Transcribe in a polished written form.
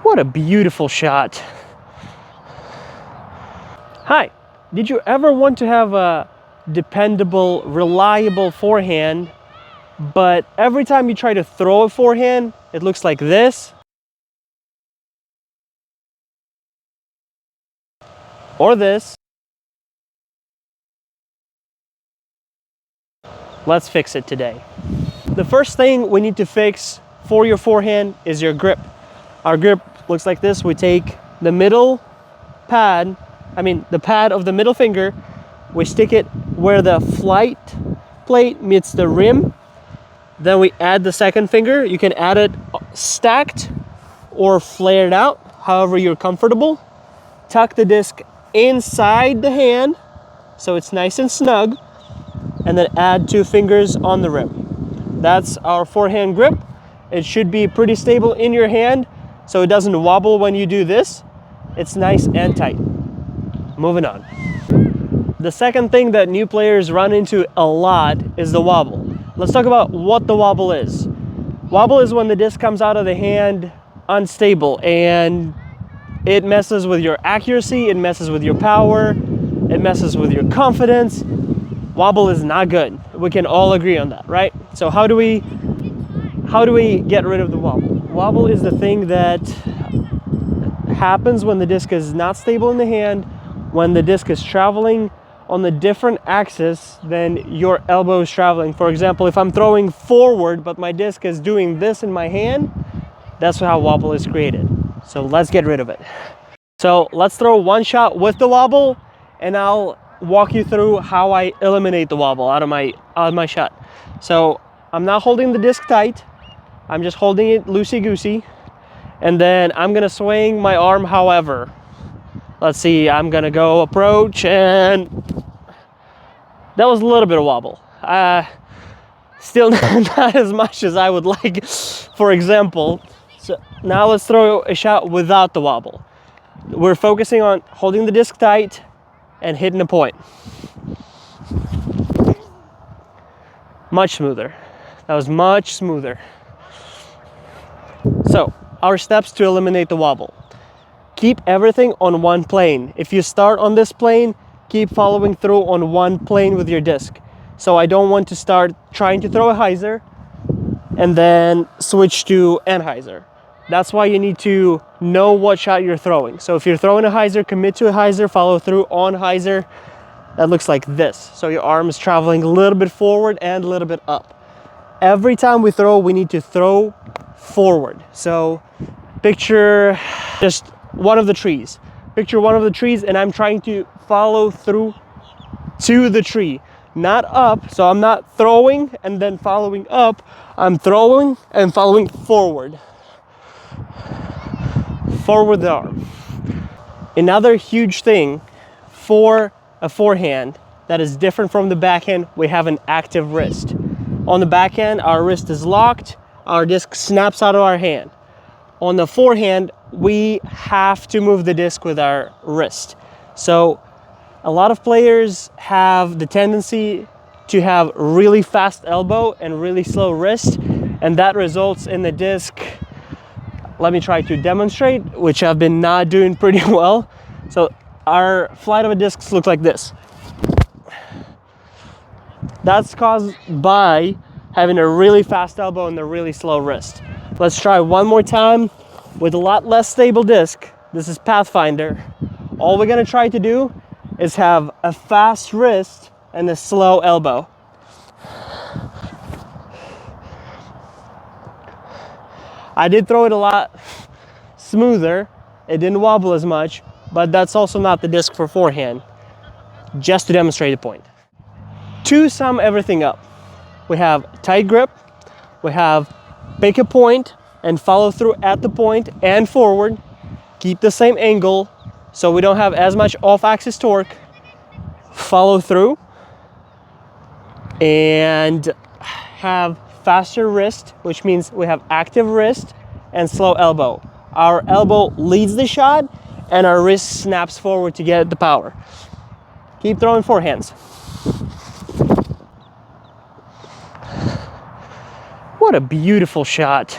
What a beautiful shot. Hi, did you ever want to have a dependable, reliable forehand, but every time you try to throw a forehand, it looks like this? Or this? Let's fix it today. The first thing we need to fix for your forehand is your grip. Our grip looks like this. We take the middle pad, the pad of the middle finger, we stick it where the flight plate meets the rim. Then we add the second finger. You can add it stacked or flared out, however you're comfortable. Tuck the disc inside the hand so it's nice and snug, and then add 2 fingers on the rim. That's our forehand grip. It should be pretty stable in your hand so it doesn't wobble when you do this. It's nice and tight. Moving on. The second thing that new players run into a lot is the wobble. Let's talk about what the wobble is. Wobble is when the disc comes out of the hand unstable, and it messes with your accuracy, it messes with your power, it messes with your confidence. Wobble is not good. We can all agree on that, right? So how do we get rid of the wobble? Wobble is the thing that happens when the disc is not stable in the hand, when the disc is traveling on a different axis than your elbow is traveling. For example, if I'm throwing forward but my disc is doing this in my hand, that's how wobble is created. So let's get rid of it. So let's throw one shot with the wobble, and I'll walk you through how I eliminate the wobble out of my shot. So I'm not holding the disc tight, I'm just holding it loosey-goosey, and then I'm gonna swing my arm however. Let's see, I'm gonna go approach, and that was a little bit of wobble. Still not as much as I would like, for example. So now let's throw a shot without the wobble. We're focusing on holding the disc tight and hitting a point. Much smoother. That was much smoother. So, our steps to eliminate the wobble. Keep everything on one plane. If you start on this plane, keep following through on one plane with your disc. So I don't want to start trying to throw a hyzer and then switch to anhyzer. That's why you need to know what shot you're throwing. So if you're throwing a hyzer, commit to a hyzer, follow through on hyzer. That looks like this. So your arm is traveling a little bit forward and a little bit up. Every time we throw, we need to throw forward. So picture just one of the trees. Picture one of the trees, and I'm trying to follow through to the tree, not up. So I'm not throwing and then following up. I'm throwing and following forward. Forward the arm. Another huge thing for a forehand that is different from the backhand, we have an active wrist. On the backhand, our wrist is locked, our disc snaps out of our hand. On the forehand, we have to move the disc with our wrist. So a lot of players have the tendency to have really fast elbow and really slow wrist, and that results in the disc. Let me try to demonstrate, which I've been not doing pretty well. So our flight of a disc looks like this. That's caused by having a really fast elbow and a really slow wrist. Let's try one more time with a lot less stable disc. This is Pathfinder. All we're gonna try to do is have a fast wrist and a slow elbow. I did throw it a lot smoother. It didn't wobble as much, but that's also not the disc for forehand. Just to demonstrate the point. To sum everything up, we have tight grip, we have pick a point and follow through at the point and forward, keep the same angle so we don't have as much off-axis torque, follow through, and have faster wrist, which means we have active wrist and slow elbow. Our elbow leads the shot and our wrist snaps forward to get the power. Keep throwing forehands. What a beautiful shot.